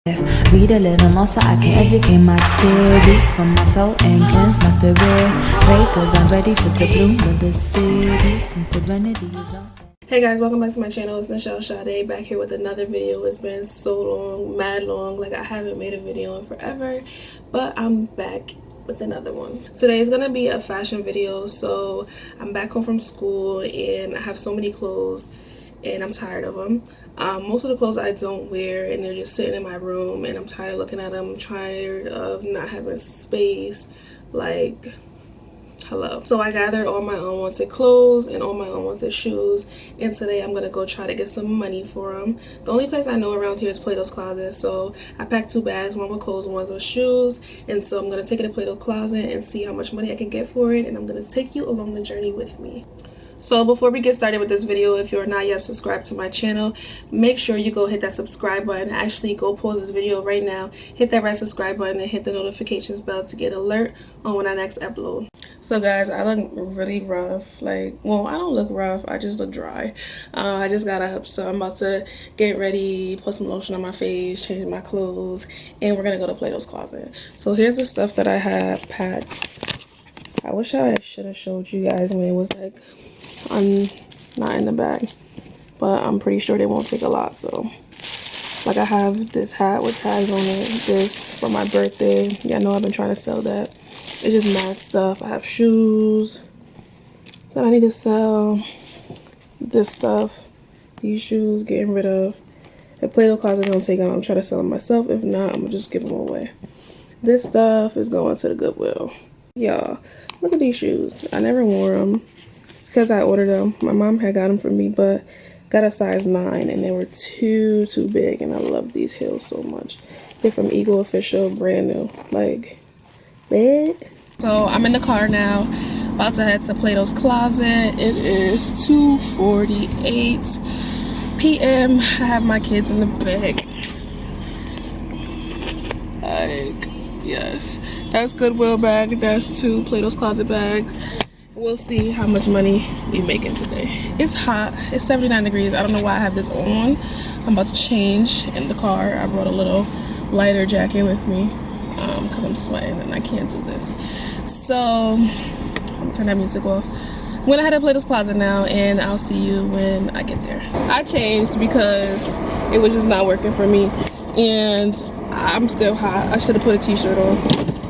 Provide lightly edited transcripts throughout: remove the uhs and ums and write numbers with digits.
Read a little more so I can educate my kids. Eat from my soul and cleanse my spirit. Pray cause I'm ready for the bloom of the city. Since serenity is all. Hey guys, welcome back to my channel. It's NichelleSade back here with another video. It's been so long, mad long, like I haven't made a video in forever, but I'm back with another one. Today is gonna be a fashion video. So I'm back home from school and I have so many clothes and I'm tired of them. Most of the clothes I don't wear and they're just sitting in my room and I'm tired of looking at them. I'm tired of not having space, like hello. So I gathered all my unwanted clothes and all my unwanted shoes, and today I'm gonna go try to get some money for them. The only place I know around here is Plato's Closet, so I packed 2 bags, one with clothes and one with shoes, and so I'm gonna take it to Plato's Closet and see how much money I can get for it, and I'm gonna take you along the journey with me. So before we get started with this video, if you're not yet subscribed to my channel, make sure you go hit that subscribe button. Actually, go pause this video right now, hit that red subscribe button and hit the notifications bell to get alert on when I next upload. So guys, I look really rough. Like, well, I don't look rough, I just look dry. I just got up, so I'm about to get ready, put some lotion on my face, change my clothes, and we're gonna go to Plato's Closet. So here's the stuff that I have packed. I wish I should have showed you guys when it was like not in the bag, but I'm pretty sure they won't take a lot. So like, I have this hat with tags on it, this for my birthday. Yeah, I know I've been trying to sell that. It's just mad stuff. I have shoes that I need to sell. This stuff, these shoes, getting rid of. If Plato's Closet don't take them, I'm trying to sell them myself. If not, I'm gonna just give them away. This stuff is going to the Goodwill. Y'all, look at these shoes. I never wore them. It's because I ordered them. My mom had got them for me, but got a size 9 and they were too big, and I love these heels so much. They're from Eagle Official, brand new, like big. So I'm in the car now, about to head to Plato's Closet. It is 2:48 p.m. I have my kids in the back. Like, yes, that's Goodwill bag, that's 2 Plato's Closet bags. We'll see how much money we making today. It's hot, it's 79 degrees. I don't know why I have this on. I'm about to change in the car. I brought a little lighter jacket with me because I'm sweating and I can't do this. So I'm gonna turn that music off. I'm gonna head to Plato's Closet now, and I'll see you when I get there. I changed because it was just not working for me, and I'm still hot. I should have put a t-shirt on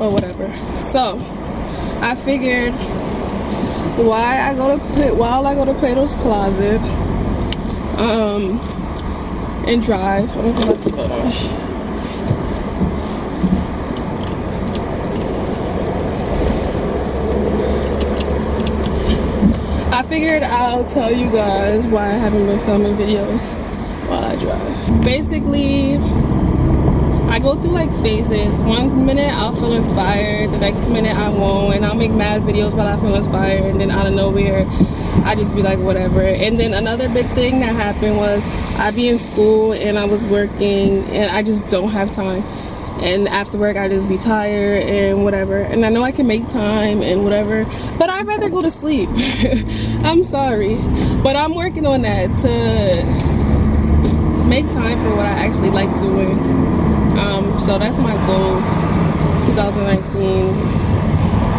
or whatever. So I figured while I go to Plato's Closet and drive. I'm gonna put my seatbelt on. I figured I'll tell you guys why I haven't been filming videos while I drive. Basically, I go through like phases. One minute I'll feel inspired, the next minute I won't, and I'll make mad videos while I feel inspired, and then out of nowhere I just be like whatever. And then another big thing that happened was I'd be in school and I was working and I just don't have time, and after work I just be tired and whatever, and I know I can make time and whatever, but I'd rather go to sleep. I'm sorry, but I'm working on that to make time for what I actually like doing. So that's my goal, 2019.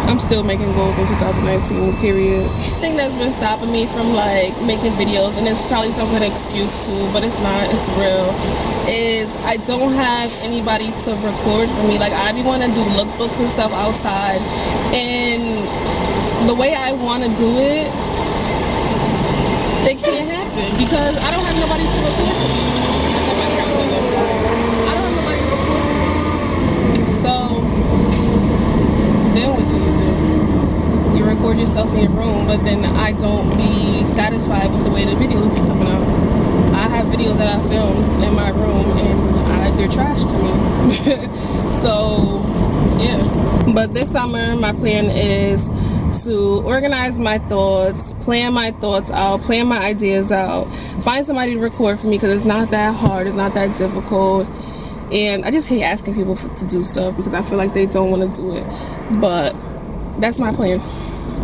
I'm still making goals in 2019, period. The thing that's been stopping me from like making videos, and this probably sounds like an excuse too, but it's not, it's real, is I don't have anybody to record for me. Like, I be wanting to do lookbooks and stuff outside, and the way I want to do it, it can't happen because I don't have nobody to record for me. So then what do? You record yourself in your room, but then I don't be satisfied with the way the videos be coming out. I have videos that I filmed in my room and they're trash to me. So yeah, but this summer my plan is to organize my thoughts, plan my thoughts out, plan my ideas out, find somebody to record for me because it's not that hard, it's not that difficult. And I just hate asking people to do stuff because I feel like they don't want to do it. But that's my plan,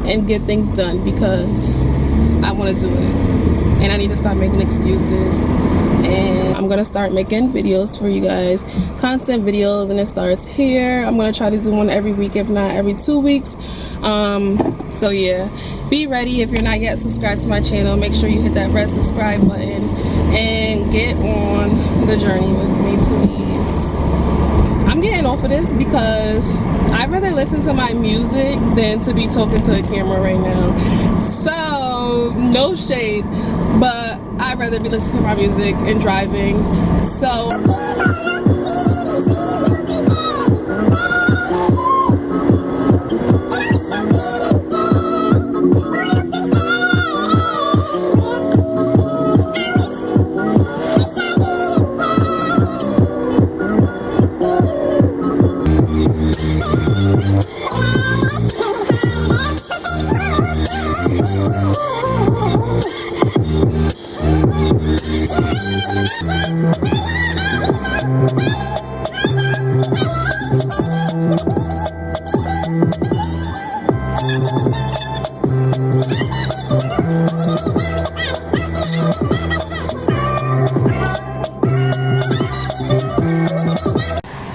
and get things done because I want to do it. And I need to stop making excuses. And I'm I'm gonna start making videos for you guys, constant videos, and it starts here. I'm gonna try to do one every week, if not every 2 weeks. So yeah, be ready. If you're not yet subscribed to my channel, make sure you hit that red subscribe button and get on the journey with me, please. I'm getting off of this because I'd rather listen to my music than to be talking to a camera right now. So no shade, but I'd rather be listening to my music and driving. So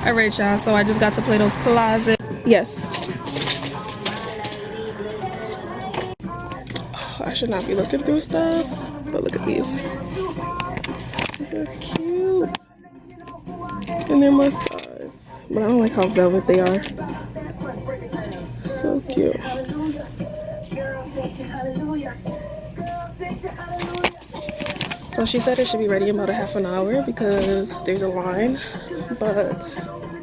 alright y'all, so I just got to Plato's Closet. Yes. I should not be looking through stuff, but look at these. These are cute. And they're my size. But I don't like how velvet they are. So cute. So she said it should be ready in about a half an hour because there's a line. But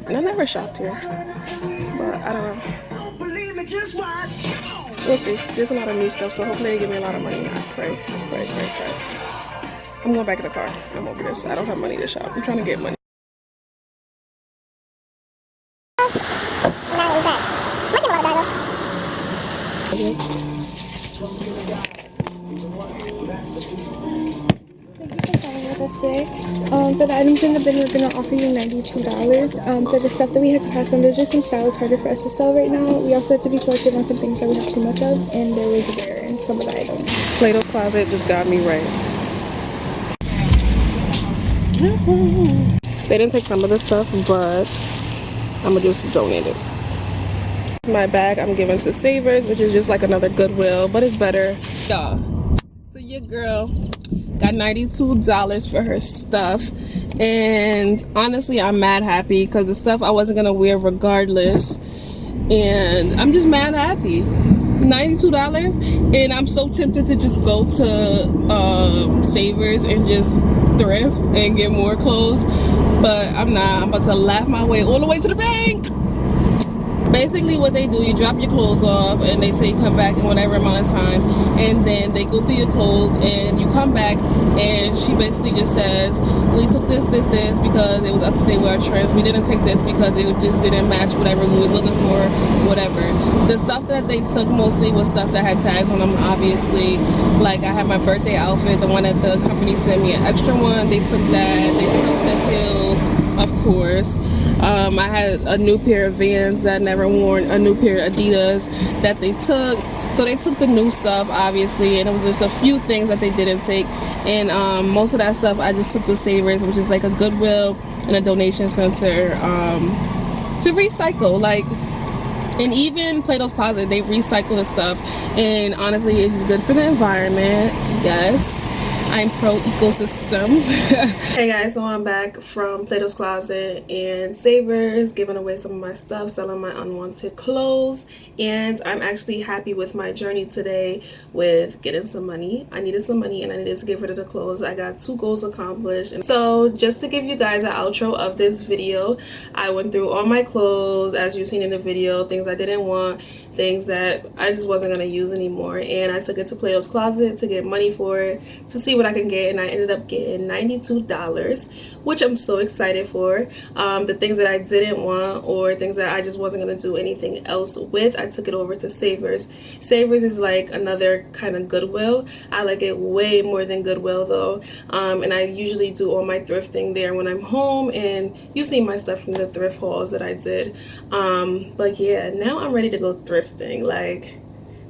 and I never shopped here. But I don't know. We'll see. There's a lot of new stuff, so hopefully they give me a lot of money. I pray. I'm going back in the car. I'm over this. I don't have money to shop. I'm trying to get money. Today. For the items in the bin, we're going to offer you $92. For the stuff that we had to pass on, there's just some styles harder for us to sell right now. We also had to be selective on some things that we have too much of, and there was a bear in some of the items. Plato's Closet just got me right. They didn't take some of the stuff, but I'm going to just donate it. My bag I'm giving to Savers, which is just like another Goodwill, but it's better. Yeah. So your girl got $92 for her stuff, and honestly I'm mad happy because the stuff I wasn't gonna wear regardless, and I'm just mad happy. $92, and I'm so tempted to just go to Savers and just thrift and get more clothes, but I'm not. I'm about to laugh my way all the way to the bank. Basically what they do, you drop your clothes off and they say come back in whatever amount of time, and then they go through your clothes and you come back, and she basically just says, we took this because it was up to date with our trends. We didn't take this because it just didn't match whatever we was looking for, whatever. The stuff that they took mostly was stuff that had tags on them, obviously. Like I had my birthday outfit, the one that the company sent me an extra one. They took that. They took the heels, of course. I had a new pair of Vans that I never worn, a new pair of Adidas that they took. So they took the new stuff, obviously, and it was just a few things that they didn't take. And most of that stuff I just took to Savers, which is like a Goodwill and a donation center to recycle. Like, and even Plato's Closet, they recycle the stuff. And honestly, it's just good for the environment. Yes. I'm pro ecosystem. Hey guys, so I'm back from Plato's Closet and Savers, giving away some of my stuff, selling my unwanted clothes, and I'm actually happy with my journey today with getting some money. I needed some money and I needed to get rid of the clothes. I got 2 goals accomplished. And so just to give you guys an outro of this video, I went through all my clothes as you've seen in the video, things I didn't want, things that I just wasn't going to use anymore, and I took it to Plato's Closet to get money for it, to see what I can get, and I ended up getting $92, which I'm so excited for. The things that I didn't want or things that I just wasn't going to do anything else with, I took it over to Savers. Savers is like another kind of Goodwill. I like it way more than Goodwill though, and I usually do all my thrifting there when I'm home, and you see my stuff from the thrift hauls that I did. But yeah, now I'm ready to go thrifting. Like,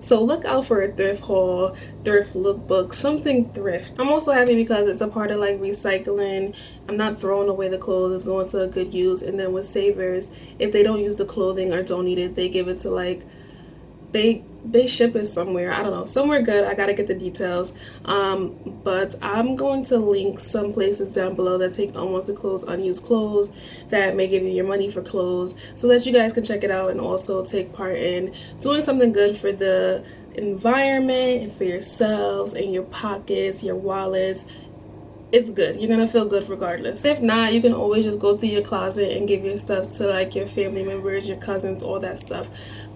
So look out for a thrift haul, thrift lookbook, something thrift. I'm also happy because it's a part of like recycling. I'm not throwing away the clothes, it's going to a good use. And then with savers, if they don't use the clothing or don't need it, they give it to like, they ship it somewhere. I don't know, somewhere good. I gotta get the details. But I'm going to link some places down below that take unwanted clothes, unused clothes, that may give you your money for clothes, so that you guys can check it out and also take part in doing something good for the environment and for yourselves and your pockets, your wallets. It's good. You're gonna feel good regardless. If not, you can always just go through your closet and give your stuff to like your family members, your cousins, all that stuff.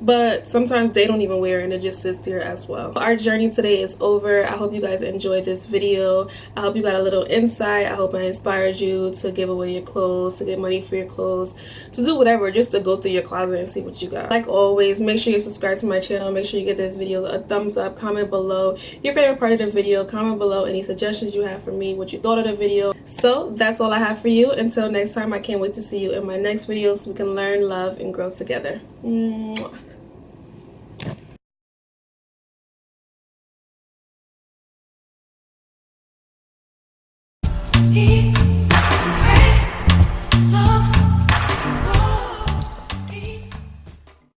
But sometimes they don't even wear it and it just sits there as well. Our journey today is over. I hope you guys enjoyed this video. I hope you got a little insight. I hope I inspired you to give away your clothes, to get money for your clothes, to do whatever, just to go through your closet and see what you got. Like always, make sure you subscribe to my channel. Make sure you give this video a thumbs up. Comment below your favorite part of the video. Comment below any suggestions you have for me, what you thought of the video. So that's all I have for you. Until next time, I can't wait to see you in my next video so we can learn, love, and grow together. Mwah.